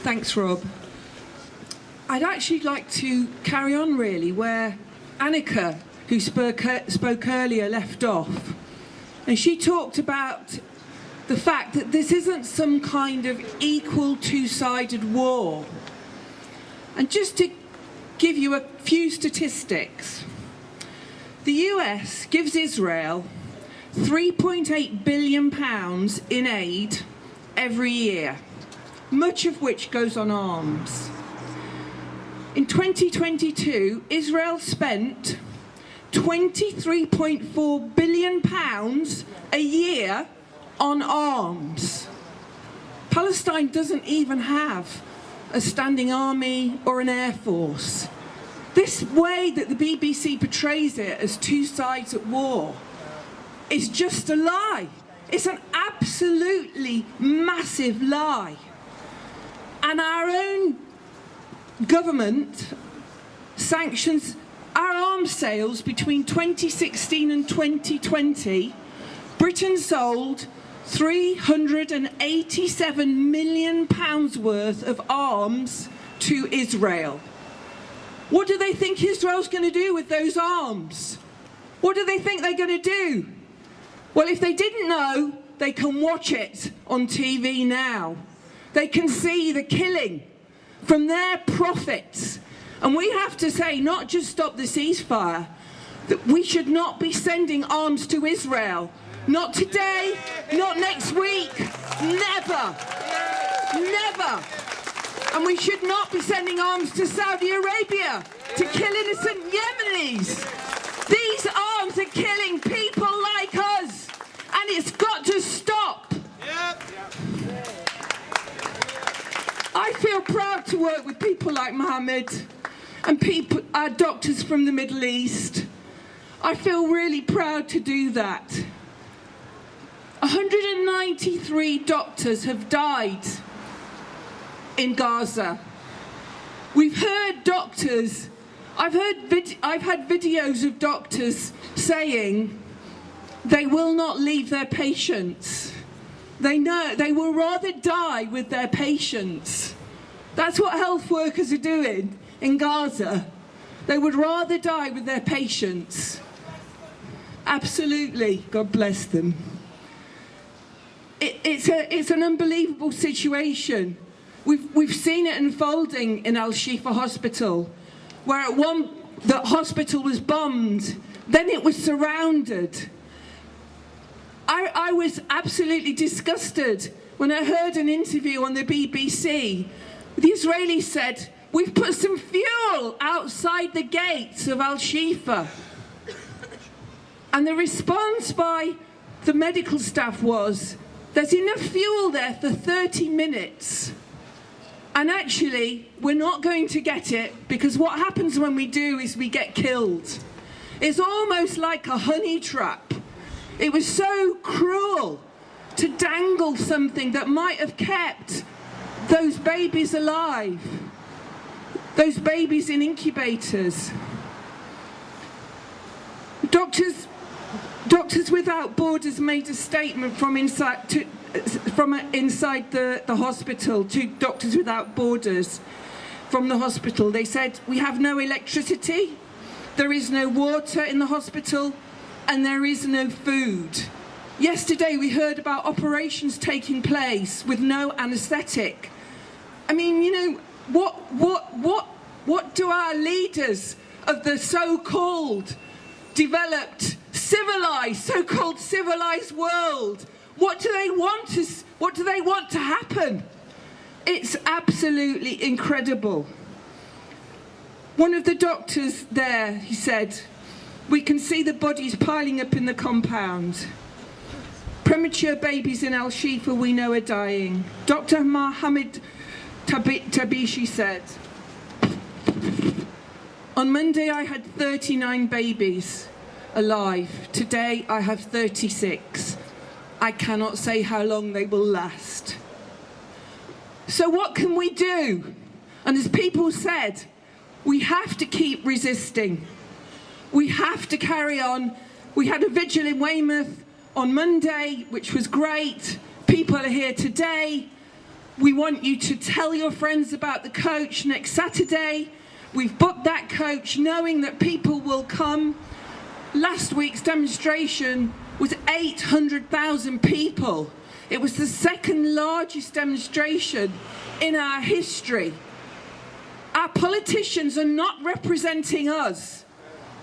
Thanks, Rob. I'd actually like to carry on, really, where Annika, who spoke earlier, left off. And she talked about the fact that this isn't some kind of equal two-sided war. And just to give you a few statistics, the US gives Israel £3.8 billion in aid every year, much of which goes on arms. In 2022, Israel spent £23.4 billion a year on arms. Palestine doesn't even have a standing army or an air force. This way that the BBC portrays it as two sides at war is just a lie. It's an absolutely massive lie. And our own government sanctions our arms sales between 2016 and 2020. Britain sold £387 million worth of arms to Israel. What do they think Israel's going to do with those arms? What do they think they're going to do? Well, if they didn't know, they can watch it on TV now. They can see the killing from their profits. And we have to say, not just stop the ceasefire, that we should not be sending arms to Israel. Not today, not next week, never, never. And we should not be sending arms to Saudi Arabia to kill innocent Yemenis. These arms are killing people like us, and it's got to stop. I feel proud to work with people like Mohammed and our doctors from the Middle East. I feel really proud to do that. 193 doctors have died in Gaza. We've heard doctors, I've had videos of doctors saying they will not leave their patients. They know they will rather die with their patients. That's what health workers are doing in Gaza. They would rather die with their patients. Absolutely, God bless them. It's an unbelievable situation. We've seen it unfolding in Al-Shifa Hospital, where the hospital was bombed, then it was surrounded. I was absolutely disgusted when I heard an interview on the BBC. The Israelis said, "We've put some fuel outside the gates of Al-Shifa." And the response by the medical staff was, "There's enough fuel there for 30 minutes. And actually, we're not going to get it, because what happens when we do is we get killed." It's almost like a honey trap. It was so cruel to dangle something that might have kept those babies alive, those babies in incubators. Doctors Without Borders made a statement from inside the hospital to Doctors Without Borders from the hospital. They said, "We have no electricity, there is no water in the hospital, and there is no food." Yesterday we heard about operations taking place with no anaesthetic. I mean, you know, what do our leaders of the so-called developed, civilized, so-called civilized world, what do they want to happen? It's absolutely incredible. One of the doctors there, he said, "We can see the bodies piling up in the compound. Premature babies in Al-Shifa we know are dying." Dr. Mohammed Tabishi said, "On Monday I had 39 babies alive. Today I have 36. I cannot say how long they will last." So what can we do? And as people said, we have to keep resisting. We have to carry on. We had a vigil in Weymouth on Monday, which was great. People are here today. We want you to tell your friends about the coach next Saturday. We've booked that coach knowing that people will come. Last week's demonstration was 800,000 people. It was the second largest demonstration in our history. Our politicians are not representing us.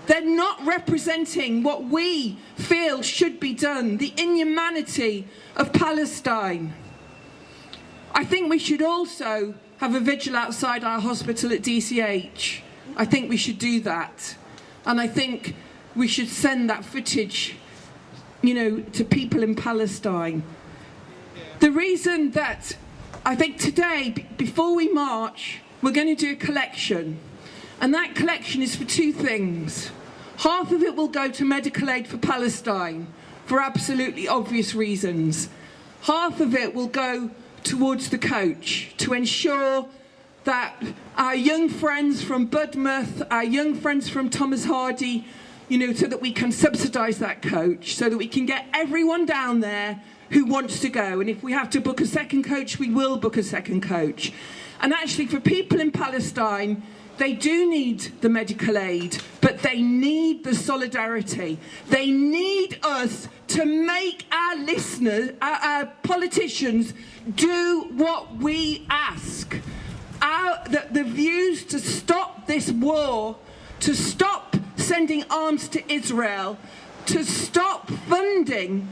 They're not representing what we feel should be done, the inhumanity of Palestine. I think we should also have a vigil outside our hospital at DCH. I think we should do that. And I think we should send that footage, to people in Palestine. The reason that I think today, before we march, we're going to do a collection. And that collection is for two things. Half of it will go to medical aid for Palestine, for absolutely obvious reasons. Half of it will go towards the coach to ensure that our young friends from Budmouth, our young friends from Thomas Hardy, so that we can subsidise that coach, so that we can get everyone down there who wants to go. And if we have to book a second coach, we will book a second coach. And actually, for people in Palestine, they do need the medical aid, but they need the solidarity. They need us to make our listeners, our politicians, do what we ask. The views to stop this war, to stop sending arms to Israel, to stop funding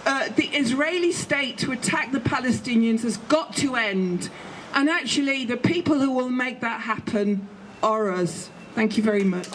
the Israeli state to attack the Palestinians has got to end. And actually, the people who will make that happen are us. Thank you very much.